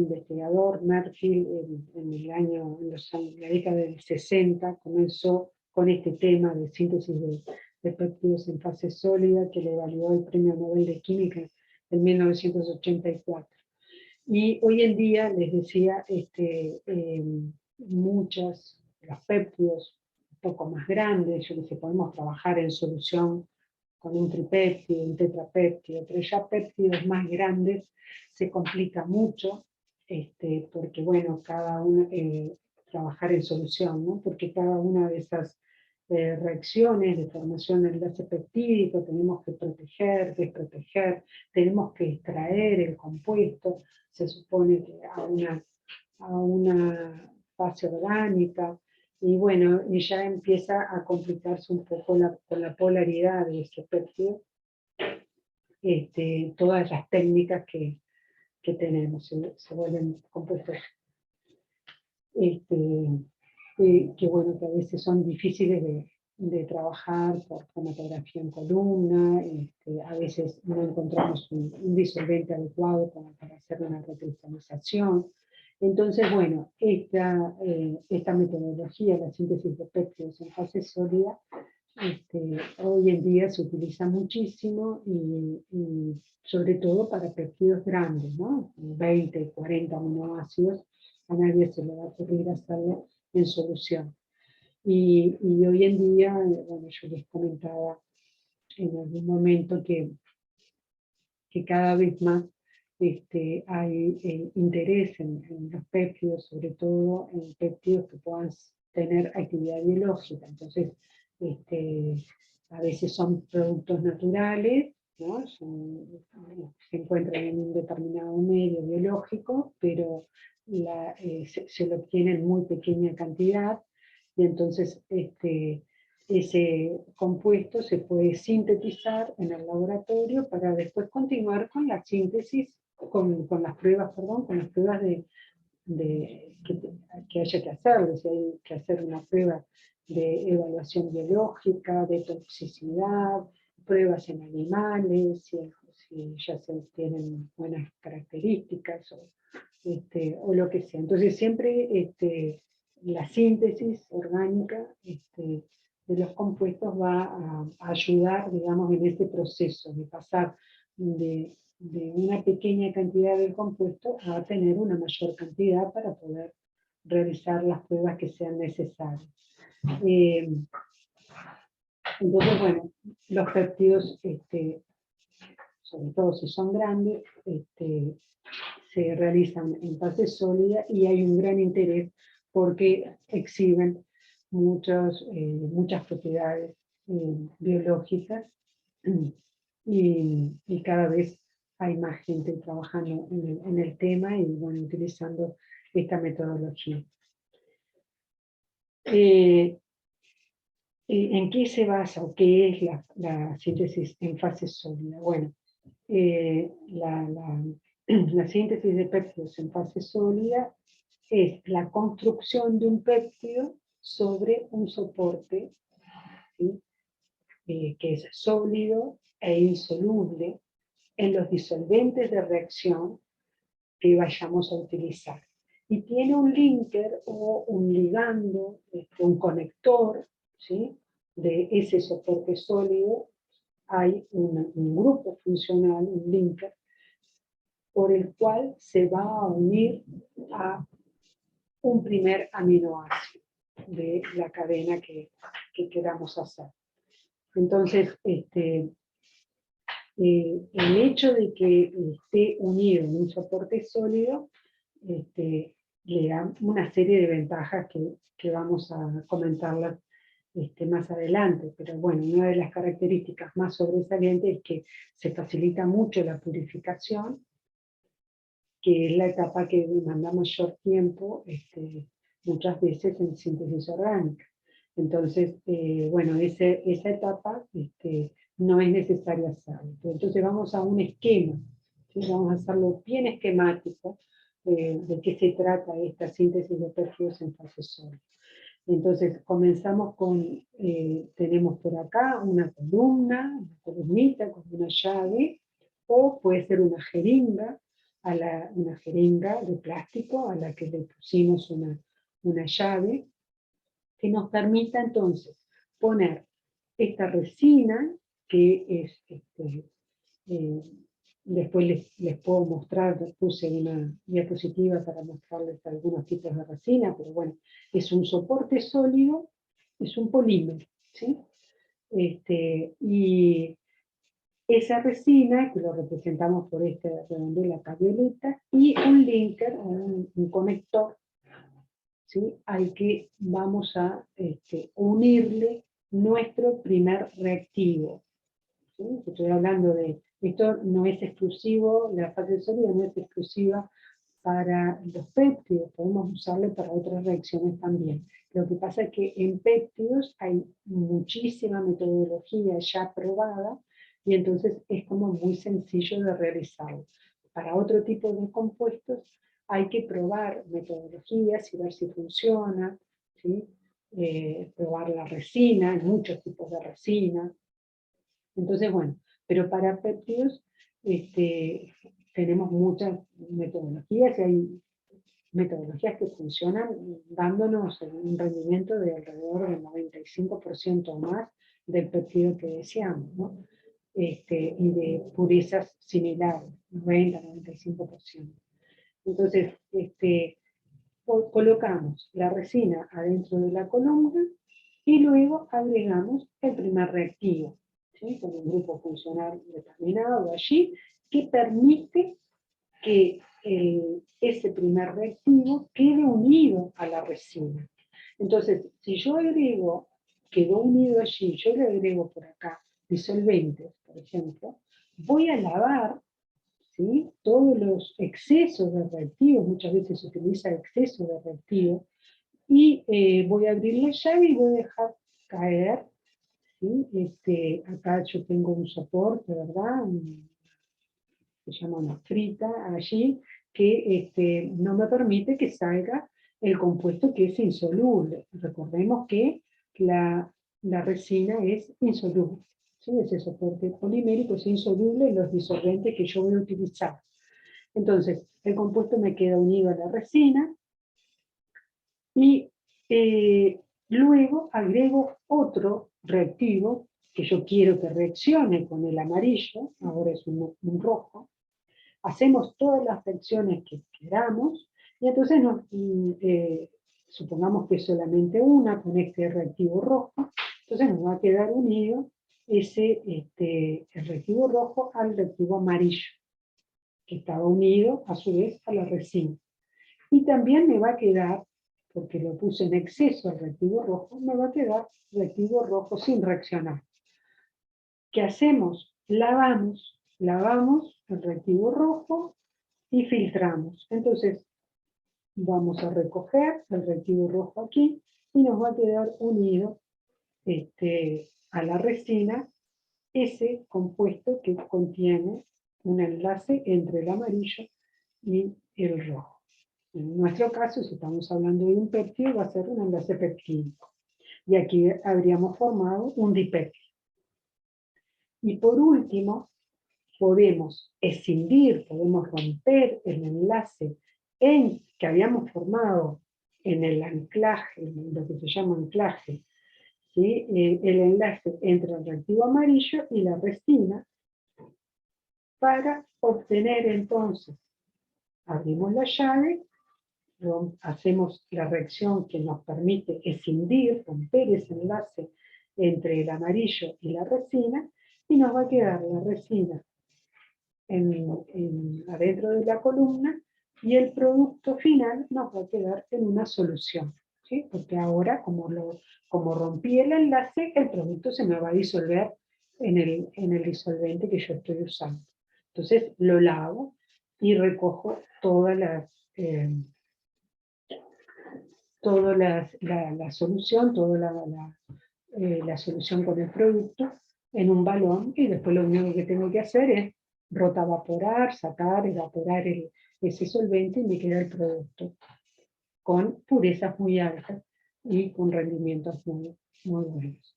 investigador, Merfield, en la década del 60, comenzó con este tema de síntesis de péptidos en fase sólida, que le valió el Premio Nobel de Química en 1984. Y hoy en día, les decía, muchos de los péptidos un poco más grandes, yo que podemos trabajar en solución con un tripéptido, un tetrapéptido, pero ya péptidos más grandes se complica mucho, porque bueno, trabajar en solución, ¿no? Porque cada una de esas reacciones de formación del enlace peptídico tenemos que proteger, desproteger, tenemos que extraer el compuesto, se supone que a una fase orgánica, y bueno, y ya empieza a complicarse un poco con la polaridad de estos péptidos, todas las técnicas que tenemos, se vuelven compuestos que bueno, que a veces son difíciles de trabajar por cromatografía en columna, a veces no encontramos un disolvente adecuado para hacer una recristalización. Entonces, bueno, esta metodología, la síntesis de péptidos en fase sólida, hoy en día se utiliza muchísimo y sobre todo para péptidos grandes, ¿no? 20, 40 aminoácidos, a nadie se le va a ocurrir hacerlo en solución. Y hoy en día, bueno, yo les comentaba en algún momento que cada vez más hay interés en los péptidos, sobre todo en péptidos que puedan tener actividad biológica. Entonces, a veces son productos naturales, ¿no? Se encuentran en un determinado medio biológico, pero se lo obtiene en muy pequeña cantidad, y entonces ese compuesto se puede sintetizar en el laboratorio para después continuar con la síntesis, con las pruebas, perdón, con las pruebas que haya que hacer, si hay que hacer una prueba de evaluación biológica, de toxicidad, pruebas en animales, si ya se tienen buenas características o lo que sea. Entonces siempre la síntesis orgánica de los compuestos va a ayudar, digamos, en este proceso de pasar de una pequeña cantidad del compuesto a tener una mayor cantidad para poder realizar las pruebas que sean necesarias. Entonces, bueno, los péptidos, sobre todo si son grandes, se realizan en fase sólida y hay un gran interés porque exhiben muchas propiedades biológicas, y cada vez hay más gente trabajando en el tema y bueno, utilizando esta metodología. ¿En qué se basa o qué es la síntesis en fase sólida? Bueno, la síntesis de péptidos en fase sólida es la construcción de un péptido sobre un soporte, ¿sí? Que es sólido e insoluble en los disolventes de reacción que vayamos a utilizar. Y tiene un linker o un ligando, un conector, ¿sí? De ese soporte sólido. Hay un grupo funcional, un linker, por el cual se va a unir a un primer aminoácido de la cadena que queramos hacer. Entonces, el hecho de que esté unido en un soporte sólido le da una serie de ventajas que vamos a comentarlas más adelante, pero bueno, una de las características más sobresalientes es que se facilita mucho la purificación, que es la etapa que demanda mayor tiempo muchas veces en síntesis orgánica. Entonces, bueno, esa etapa no es necesario hacerlo. Entonces vamos a un esquema, ¿sí? Vamos a hacerlo bien esquemático de qué se trata esta síntesis de péptidos en fase sólida. Entonces comenzamos con, tenemos por acá una columnita con una llave, o puede ser una jeringa, una jeringa de plástico a la que le pusimos una llave que nos permita entonces poner esta resina, que es, después les puedo mostrar, puse una diapositiva para mostrarles algunos tipos de resina, pero bueno, es un soporte sólido, es un polímero, ¿sí? Y esa resina, que lo representamos por este redondel acá violeta, y un linker, un conector, ¿sí? Al que vamos a unirle nuestro primer reactivo. ¿Sí? Estoy hablando de, esto no es exclusivo, la fase sólida no es exclusiva para los péptidos, podemos usarlo para otras reacciones también. Lo que pasa es que en péptidos hay muchísima metodología ya probada y entonces es como muy sencillo de realizarlo. Para otro tipo de compuestos hay que probar metodologías y ver si funciona, ¿sí? Probar la resina, hay muchos tipos de resina. Entonces, bueno, pero para péptidos tenemos muchas metodologías y hay metodologías que funcionan dándonos un rendimiento de alrededor del 95% o más del péptido que deseamos, ¿no? Y de purezas similares, 90-95%. Entonces, colocamos la resina adentro de la columna y luego agregamos el primer reactivo, ¿sí? Con un grupo funcional determinado allí que permite que ese primer reactivo quede unido a la resina. Entonces, si yo agrego, quedó unido allí, yo le agrego por acá disolventes, por ejemplo, voy a lavar, ¿sí? Todos los excesos de reactivos, muchas veces se utiliza exceso de reactivo, y voy a abrir la llave y voy a dejar caer, ¿sí? Acá yo tengo un soporte, ¿verdad? Se llama una frita allí, que no me permite que salga el compuesto que es insoluble. Recordemos que la resina es insoluble, ¿sí? Ese soporte polimérico es insoluble en los disolventes que yo voy a utilizar. Entonces, el compuesto me queda unido a la resina y luego agrego otro reactivo que yo quiero que reaccione con el amarillo, ahora es un rojo. Hacemos todas las reacciones que queramos y entonces supongamos que es solamente una con este reactivo rojo, entonces nos va a quedar unido el reactivo rojo al reactivo amarillo, que estaba unido a su vez a la resina. Y también me va a quedar, porque lo puse en exceso al reactivo rojo, me va a quedar reactivo rojo sin reaccionar. ¿Qué hacemos? Lavamos el reactivo rojo y filtramos. Entonces vamos a recoger el reactivo rojo aquí y nos va a quedar unido a la resina ese compuesto que contiene un enlace entre el amarillo y el rojo. En nuestro caso, si estamos hablando de un péptido, va a ser un enlace peptídico. Y aquí habríamos formado un dipéptido. Y por último, podemos escindir, podemos romper el enlace que habíamos formado en el anclaje, en lo que se llama anclaje, ¿sí? El enlace entre el reactivo amarillo y la resina, para obtener entonces, abrimos la llave, hacemos la reacción que nos permite escindir, romper ese enlace entre el amarillo y la resina, y nos va a quedar la resina adentro de la columna y el producto final nos va a quedar en una solución, ¿sí? Porque ahora, como rompí el enlace, el producto se me va a disolver en el disolvente que yo estoy usando. Entonces lo lavo y recojo toda la solución, toda la solución con el producto en un balón, y después lo único que tengo que hacer es rotavaporar, sacar, evaporar ese solvente y me queda el producto con purezas muy altas y con rendimientos muy, muy buenos.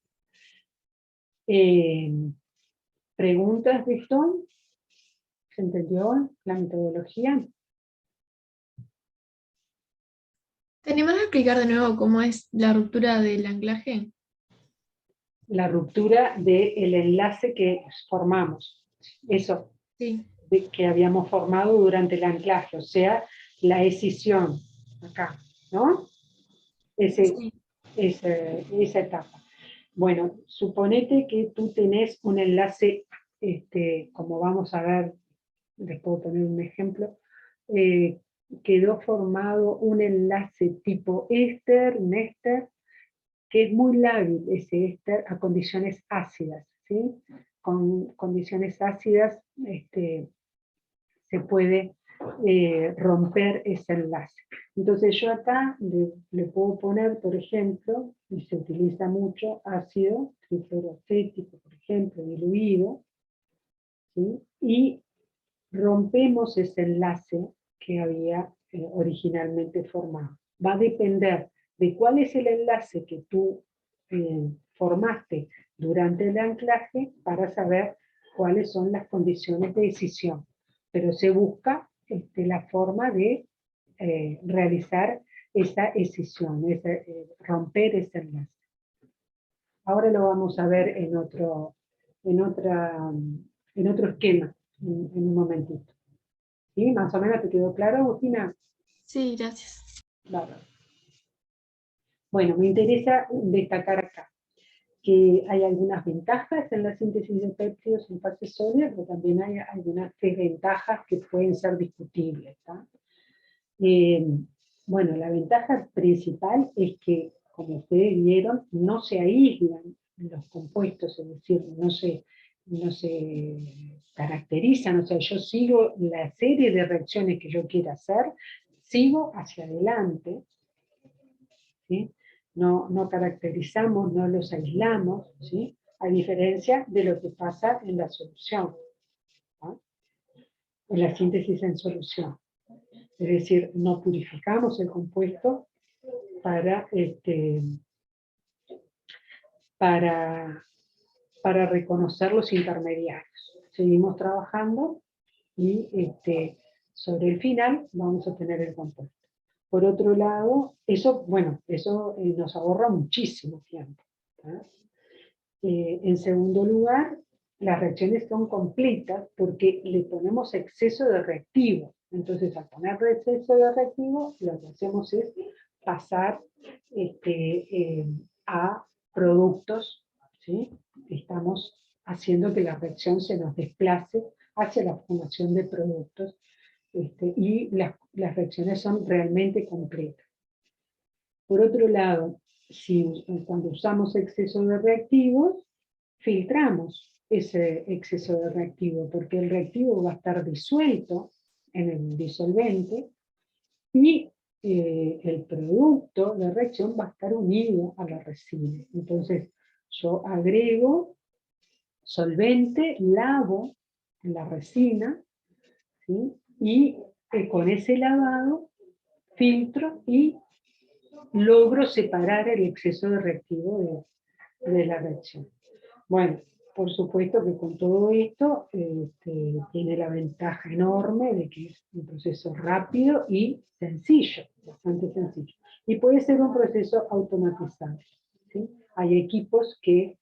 ¿Preguntas, Víctor? ¿Se entendió la metodología? ¿Tenemos que explicar de nuevo cómo es la ruptura del anclaje? La ruptura del enlace que formamos. Eso Sí. que habíamos formado durante el anclaje, o sea, la escisión acá, ¿no? Sí. Esa etapa. Bueno, suponete que tú tenés un enlace, como vamos a ver, les puedo poner un ejemplo, quedó formado un enlace tipo éster, un éster, que es muy lábil ese éster a condiciones ácidas, ¿sí? Con condiciones ácidas se puede romper ese enlace. Entonces yo acá le puedo poner, por ejemplo, y se utiliza mucho ácido trifluoroacético, por ejemplo, diluido, ¿sí? Y rompemos ese enlace que había originalmente formado. Va a depender de cuál es el enlace que tú formaste durante el anclaje para saber cuáles son las condiciones de escisión. Pero se busca la forma de realizar esa escisión, romper ese enlace. Ahora lo vamos a ver en, otra, en otro esquema, en un momentito. ¿Sí? ¿Más o menos te quedó claro, Agustina? Sí, gracias. Claro. Bueno, me interesa destacar acá que hay algunas ventajas en la síntesis de péptidos en fase sólida, pero también hay algunas desventajas que pueden ser discutibles. Eh, bueno, la ventaja principal es que, como ustedes vieron, no se aíslan los compuestos, es decir, no se caracterizan, o sea, yo sigo la serie de reacciones que yo quiera hacer, sigo hacia adelante, ¿sí? No caracterizamos, no los aislamos, ¿sí? A diferencia de lo que pasa en la solución, ¿no? En la síntesis en solución. Es decir, no purificamos el compuesto para, para, para reconocer los intermediarios. Seguimos trabajando y sobre el final vamos a tener el compuesto. Por otro lado, eso nos ahorra muchísimo tiempo. En segundo lugar, las reacciones son completas porque le ponemos exceso de reactivo. Entonces, al poner exceso de reactivo, lo que hacemos es pasar a productos, ¿sí? Estamos haciendo que la reacción se nos desplace hacia la formación de productos y las reacciones son realmente completas. Por otro lado, cuando usamos exceso de reactivos, filtramos ese exceso de reactivo, porque el reactivo va a estar disuelto en el disolvente y el producto de reacción va a estar unido a la resina. Entonces, yo agrego solvente, lavo la resina, ¿sí? Y con ese lavado filtro y logro separar el exceso de reactivo de la reacción. Bueno, por supuesto que con todo esto tiene la ventaja enorme de que es un proceso rápido y sencillo, bastante sencillo. Y puede ser un proceso automatizado, ¿sí? Hay equipos que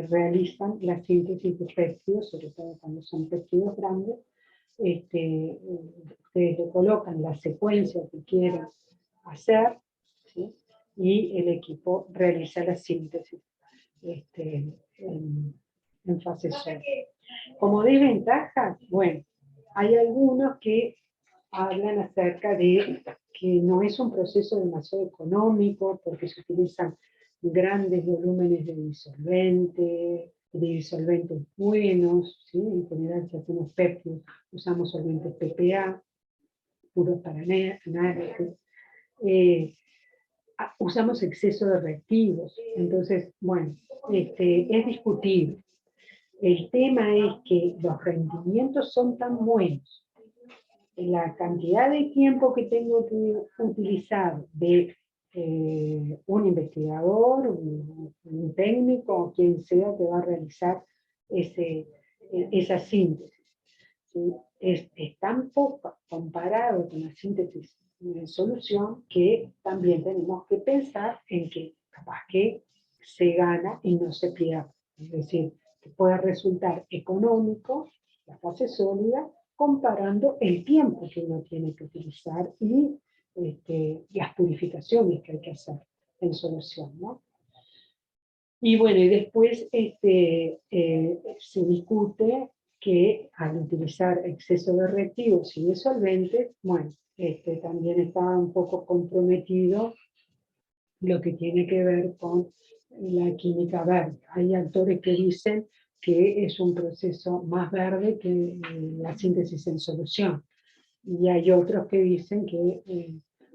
realizan la síntesis de péptidos, sobre todo cuando son péptidos grandes. Ustedes le colocan la secuencia que quieran hacer, ¿sí? Y el equipo realiza la síntesis en fase sólida. Como desventajas, bueno, hay algunos que hablan acerca de que no es un proceso demasiado económico porque se utilizan grandes volúmenes de disolventes buenos, ¿sí? En general si hacemos péptidos usamos solventes PPA, puros para análisis. Usamos exceso de reactivos, entonces, bueno, es discutible. El tema es que los rendimientos son tan buenos, la cantidad de tiempo que tengo que utilizar de un investigador, un técnico, quien sea que va a realizar esa síntesis, ¿sí? es tan poco comparado con la síntesis de solución que también tenemos que pensar en que capaz que se gana y no se pierde. Es decir, que puede resultar económico la fase sólida comparando el tiempo que uno tiene que utilizar y las purificaciones que hay que hacer en solución, ¿no? Y bueno, y después se discute que al utilizar exceso de reactivos y de solventes, bueno, también está un poco comprometido lo que tiene que ver con la química verde. Hay autores que dicen que es un proceso más verde que la síntesis en solución. Y hay otros que dicen que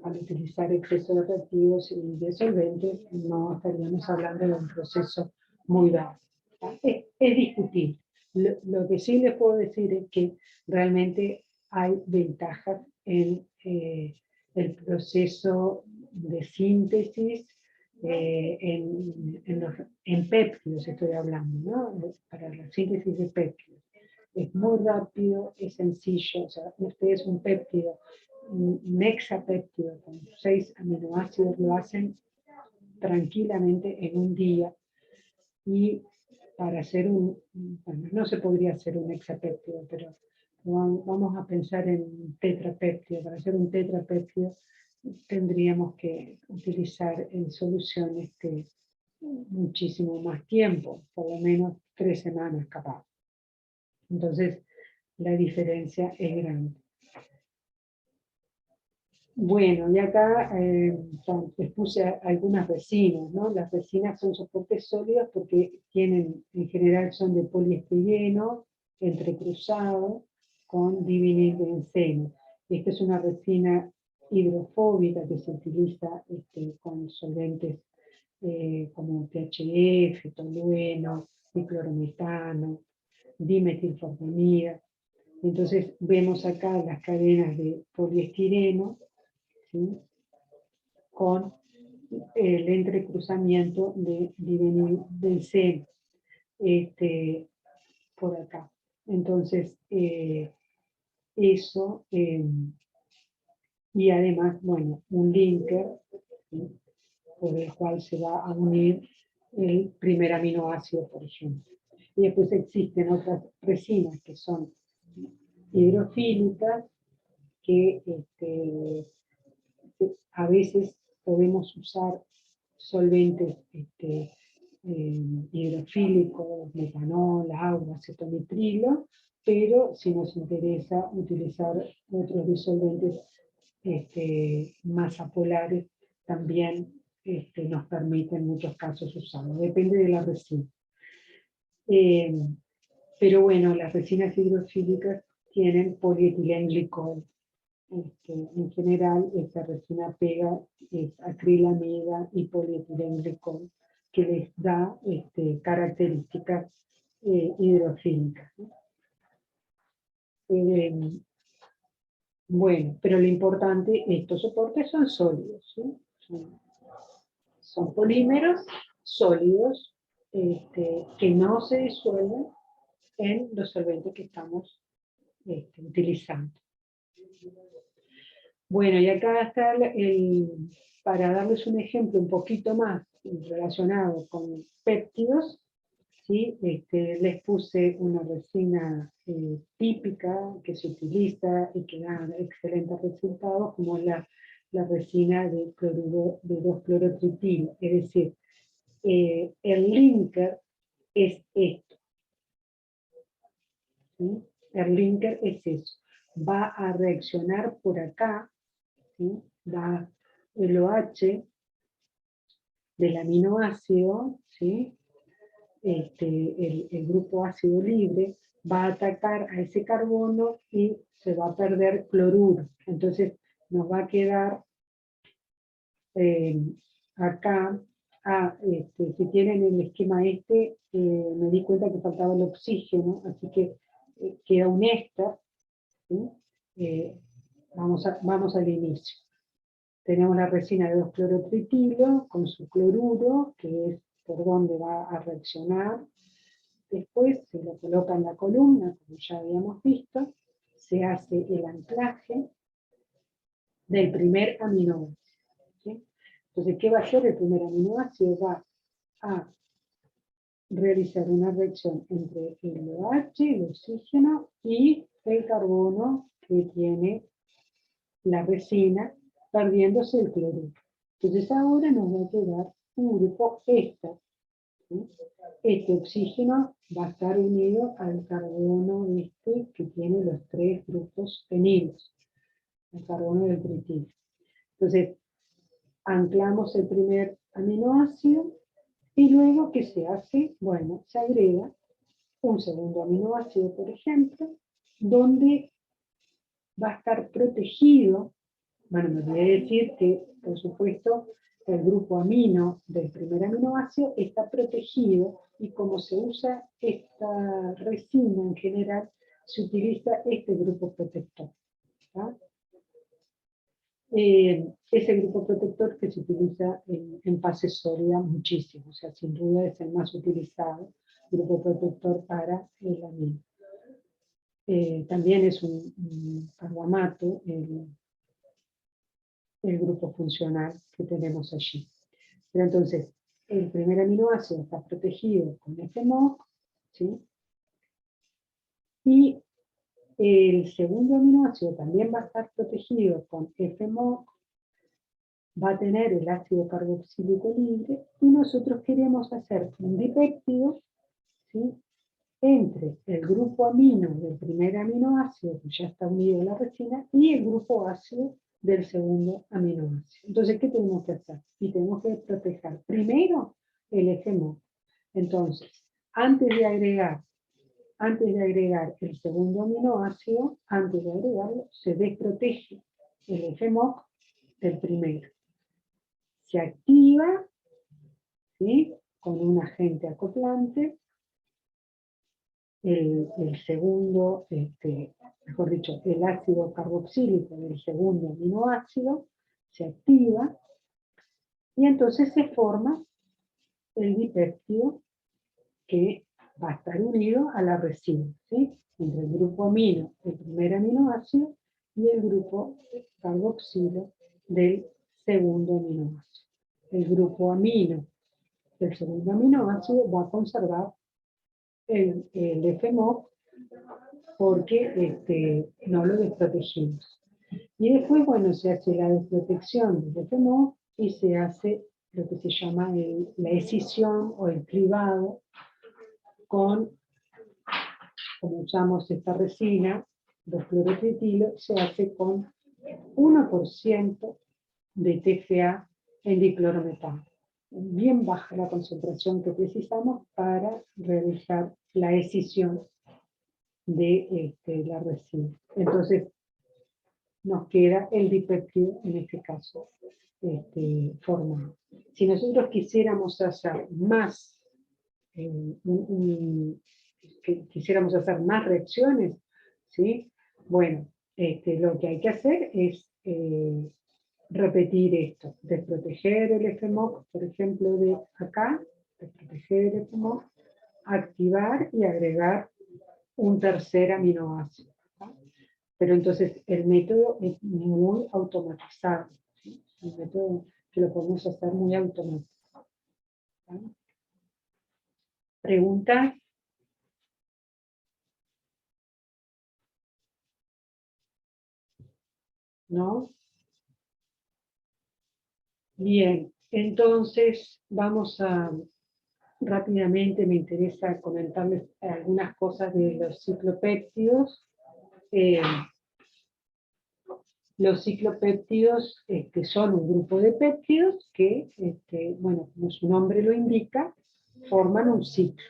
al utilizar exceso de reactivos y de solventes no estaríamos hablando de un proceso muy verde. Es discutible. Lo que sí les puedo decir es que realmente hay ventajas en el proceso de síntesis en péptidos, estoy hablando, ¿no? Para la síntesis de péptidos. Es muy rápido, es sencillo, o sea, ustedes un péptido, un hexapéptido con 6 aminoácidos lo hacen tranquilamente en un día, y para hacer bueno, no se podría hacer un hexapéptido, pero vamos a pensar en un tetrapéptido. Para hacer un tetrapéptido tendríamos que utilizar en soluciones muchísimo más tiempo, por lo menos 3 semanas capaz. Entonces, la diferencia es grande. Bueno, y acá les puse algunas resinas, ¿no? Las resinas son soportes sólidos porque tienen, en general son de poliestireno entrecruzado con divinilbenceno. Esta es una resina hidrofóbica que se utiliza con solventes como THF, tolueno, diclorometano, dimetilformamida. Entonces vemos acá las cadenas de poliestireno, ¿sí? Con el entrecruzamiento de divinilbenceno por acá. Entonces, eso, y además, bueno, un linker, ¿sí? Por el cual se va a unir el primer aminoácido, por ejemplo. Y después existen otras resinas que son hidrofílicas, que a veces podemos usar solventes hidrofílicos, metanol, agua, acetonitrilo, pero si nos interesa utilizar otros disolventes más apolares, también nos permite en muchos casos usarlo, depende de la resina. Pero bueno, las resinas hidrofílicas tienen polietilenglicol. En general, esta resina pega es acrilamida y polietilenglicol, que les da características hidrofílicas, ¿no? Bueno, pero lo importante, estos soportes son sólidos, ¿sí? Son polímeros sólidos que no se disuelven en los solventes que estamos utilizando. Bueno, y acá está para darles un ejemplo un poquito más relacionado con péptidos, ¿sí? Les puse una resina típica que se utiliza y que da excelentes resultados, como la resina de cloruro de 2-clorotriptil. Es decir, el linker es esto, ¿sí? El linker es eso. Va a reaccionar por acá, ¿sí? El OH del aminoácido, ¿sí? El grupo ácido libre va a atacar a ese carbono y se va a perder cloruro. Entonces nos va a quedar acá, si tienen el esquema me di cuenta que faltaba el oxígeno, así que queda un éster, ¿sí? Vamos al inicio. Tenemos la resina de 2-clorotritilo con su cloruro, que es por donde va a reaccionar. Después se lo coloca en la columna, como ya habíamos visto, se hace el anclaje del primer aminoácido. ¿Sí? Entonces, ¿qué va a hacer el primer aminoácido? Va a realizar una reacción entre el OH, el oxígeno, y el carbono que tiene la resina, perdiéndose el cloruro. Entonces ahora nos va a quedar un grupo éster. ¿Sí? Este oxígeno va a estar unido al carbono este que tiene los 3 grupos fenilos, el carbono del tritilo. Entonces, anclamos el primer aminoácido y luego, ¿qué se hace? Bueno, se agrega un segundo aminoácido, por ejemplo, donde va a estar protegido. Bueno, me voy a decir que, por supuesto, el grupo amino del primer aminoácido está protegido y como se usa esta resina en general, se utiliza este grupo protector. ¿Tá? Ese grupo protector que se utiliza en fase sólida muchísimo, o sea, sin duda es el más utilizado grupo protector para el amino. También es un carbamato el grupo funcional que tenemos allí. Pero entonces, el primer aminoácido está protegido con FMOC, ¿sí? Y el segundo aminoácido también va a estar protegido con FMOC, va a tener el ácido carboxílico libre, y nosotros queremos hacer un dipéptido, ¿sí? Entre el grupo amino del primer aminoácido, que ya está unido a la resina, y el grupo ácido del segundo aminoácido. Entonces, ¿qué tenemos que hacer? Y tenemos que proteger primero el FMOC. Entonces, antes de agregar el segundo aminoácido, antes de agregarlo, se desprotege el FMOC del primero. Se activa, ¿sí? Con un agente acoplante, el segundo, mejor dicho, el ácido carboxílico del segundo aminoácido se activa y entonces se forma el dipéptido que va a estar unido a la resina, ¿sí? Entre el grupo amino del primer aminoácido y el grupo carboxilo del segundo aminoácido. El grupo amino del segundo aminoácido va a conservar el FMOC porque no lo desprotegimos. Y después, bueno, se hace la desprotección del FMOC y se hace lo que se llama la escisión o el clivado con, como usamos esta resina, los clorotritilo, se hace con 1% de TFA en diclorometano. Bien baja la concentración que precisamos para realizar la escisión de la resina. Entonces, nos queda el dipéptido, en este caso, formado. Si nosotros quisiéramos hacer más, quisiéramos hacer más reacciones, ¿sí? Bueno, lo que hay que hacer es repetir esto, desproteger el FMOC, por ejemplo, de acá, desproteger el FMOC, activar y agregar un tercer aminoácido. ¿Tá? Pero entonces el método es muy automatizado, ¿sí? Un método que lo podemos hacer muy automático. ¿Tá? ¿Preguntas? ¿No? Bien, entonces vamos a rápidamente, me interesa comentarles algunas cosas de los ciclopéptidos. Los ciclopéptidos son un grupo de péptidos que, bueno, como su nombre lo indica, forman un ciclo.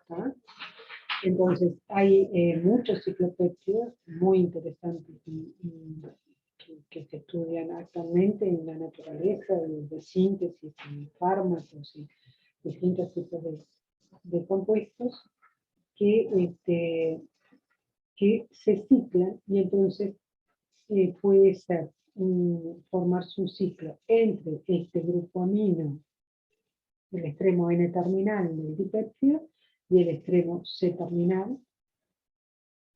¿Tá? Entonces, hay muchos ciclopéptidos muy interesantes que se estudian actualmente en la naturaleza, de síntesis, en fármacos y distintos tipos de compuestos que se ciclan y entonces puede ser formarse un ciclo entre este grupo amino, el extremo N terminal del dipéptido y el extremo C terminal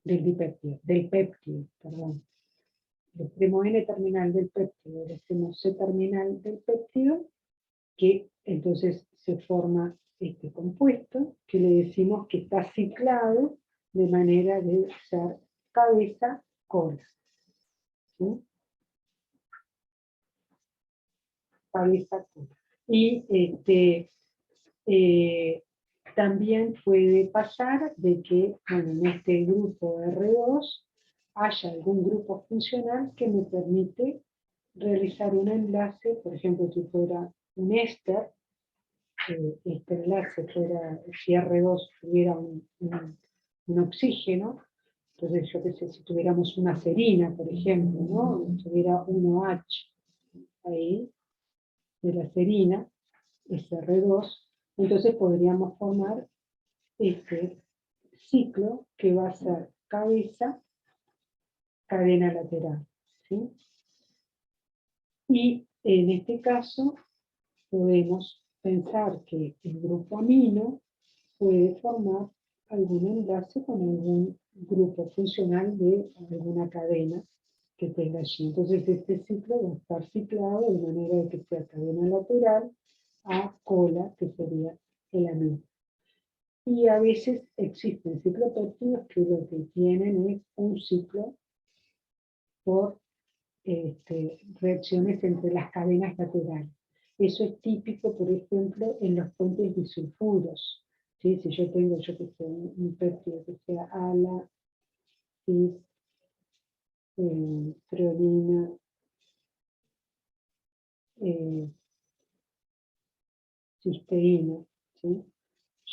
del péptido, perdón. El extremo N terminal del péptido, el extremo C terminal del péptido, que entonces se forma este compuesto, que le decimos que está ciclado de manera de ser cabeza, cola. ¿Sí? Cabeza, cola. Y también puede pasar de que, bueno, en este grupo R2 haya algún grupo funcional que me permite realizar un enlace, por ejemplo, si fuera un éster, este enlace fuera, si R2 tuviera un oxígeno, entonces yo qué sé, si tuviéramos una serina, por ejemplo, ¿no? Tuviera 1H ahí, de la serina, SR2, entonces podríamos formar este ciclo que va a ser cabeza, cadena lateral. ¿Sí? Y en este caso podemos pensar que el grupo amino puede formar algún enlace con algún grupo funcional de alguna cadena que tenga allí. Entonces este ciclo va a estar ciclado de manera de que sea cadena lateral a cola, que sería el amino. Y a veces existen ciclopéptidos que lo que tienen es un ciclo por reacciones entre las cadenas laterales. Eso es típico, por ejemplo, en los puentes disulfuros. ¿Sí? Si yo tengo, yo que sé, un péptido que sea ala, cis, treonina, cisteína, ¿sí?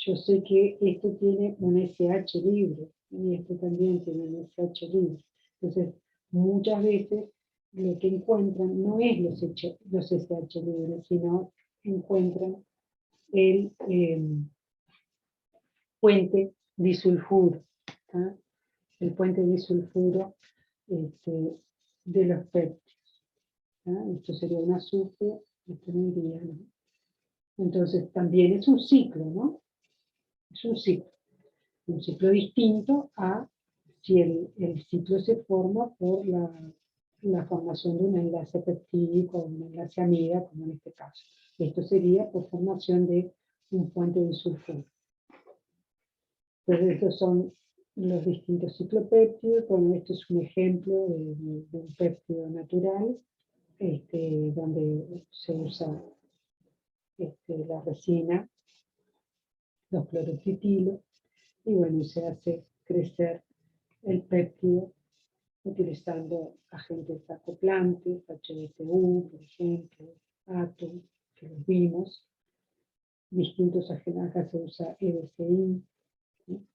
Yo sé que esto tiene un SH libre y esto también tiene un SH libre. Entonces, muchas veces lo que encuentran no es los SH libres, sino encuentran el puente disulfuro, ¿ah? El puente disulfuro de los péptidos. ¿Ah? Esto sería un azufre, esto no iría, ¿no? Entonces, también es un ciclo, ¿no? Es un ciclo distinto a si el ciclo se forma por la formación de un enlace peptídico o un enlace amida, como en este caso. Esto sería por formación de un puente disulfuro. Entonces, estos son los distintos ciclopéptidos. Bueno, esto es un ejemplo de un péptido natural, donde se usa la resina, los clorotitilos, y bueno, se hace crecer el péptido utilizando agentes acoplantes, HBTU, por ejemplo, ATO, que los vimos, distintos agentes, acá se usa EDCI, ¿sí?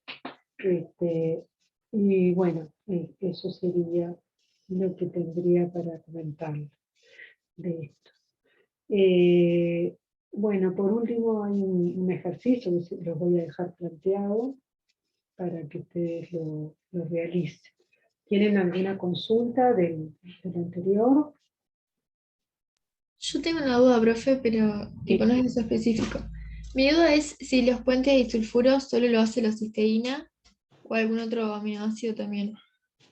Y bueno, eso sería lo que tendría para comentar de esto. Bueno, por último hay un ejercicio que los voy a dejar planteado para que ustedes lo realicen. ¿Tienen alguna consulta del anterior? Yo tengo una duda, profe, pero tipo no es eso específico. Mi duda es si los puentes disulfuros solo lo hace la cisteína o algún otro aminoácido también.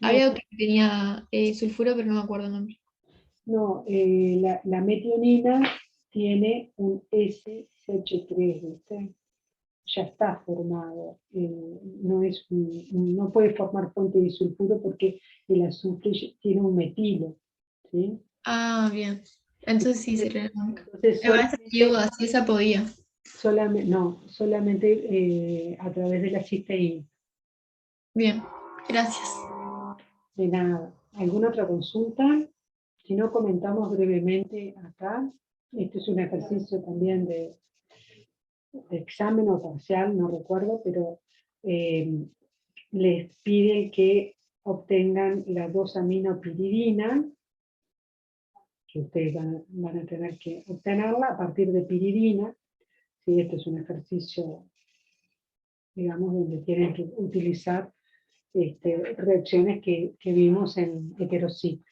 No, Había otro que tenía sulfuro, pero no me acuerdo el nombre. no, la metionina tiene un SH3, ¿viste? Ya está formado. No puede formar puente disulfuro porque el azufre tiene un metilo. ¿Sí? Ah, bien. Entonces sí, sería la única. Entonces Me parece que duda, si esa podía. solamente a través de la cisteína. Bien, gracias. De nada. ¿Alguna otra consulta? Si no, comentamos brevemente acá. Este es un ejercicio también de examen o parcial, no recuerdo, pero les pide que obtengan la 2-aminopiridina, que ustedes van a tener que obtenerla a partir de piridina. ¿Sí? Este es un ejercicio, digamos, donde tienen que utilizar reacciones que vimos en heterociclo.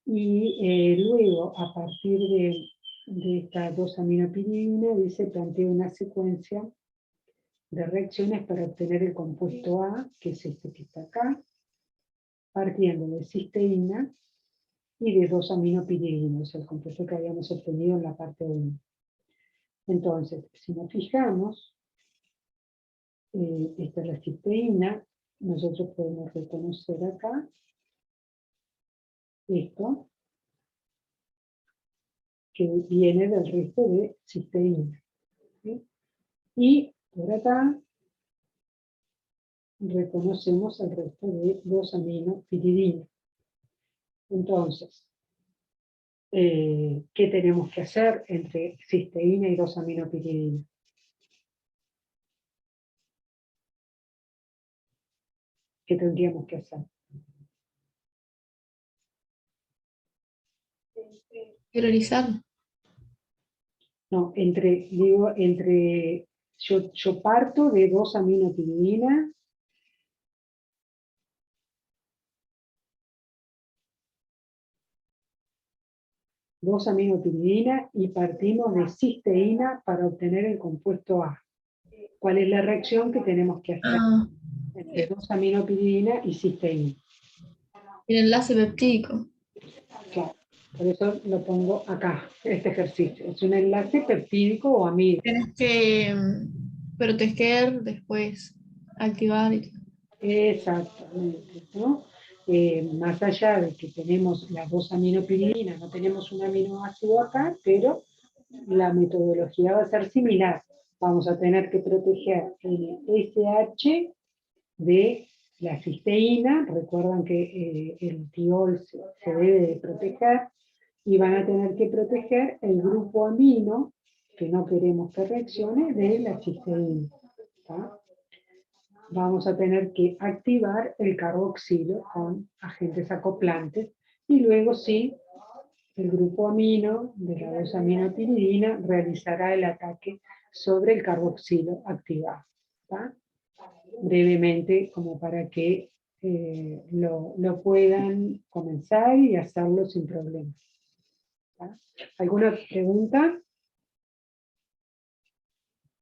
Y luego, a partir de esta 2-aminopiridina, dice, plantea una secuencia de reacciones para obtener el compuesto A, que es este que está acá, partiendo de cisteína y de 2-aminopiridinos, el compuesto que habíamos obtenido en la parte 1. Entonces, si nos fijamos, esta es la cisteína, nosotros podemos reconocer acá esto, que viene del resto de cisteína, ¿sí? Y por acá reconocemos el resto de 2-aminopiridina. Entonces, ¿qué tenemos que hacer entre cisteína y 2-aminopiridina? ¿Qué tendríamos que hacer? Priorizar. No, yo parto de 2-aminopiridina y partimos de cisteína para obtener el compuesto A. ¿Cuál es la reacción que tenemos que hacer Ah, entre 2-aminopiridina y cisteína? el enlace peptídico. Claro, por eso lo pongo acá, este ejercicio. Es un enlace peptídico o amido. Tienes que proteger, después activar. Exactamente, ¿no? Más allá de que tenemos las 2-aminopiridinas, no tenemos un aminoácido acá, pero la metodología va a ser similar. Vamos a tener que proteger el SH de la cisteína, recuerdan que el tiol se debe de proteger, y van a tener que proteger el grupo amino, que no queremos que reaccione, de la cisteína. ¿Tá? Vamos a tener que activar el carboxilo con agentes acoplantes, y luego sí, el grupo amino de la 2-aminopiridina realizará el ataque sobre el carboxilo activado. ¿Tá? Brevemente, como para que lo puedan comenzar y hacerlo sin problemas. ¿Tá? ¿Alguna pregunta?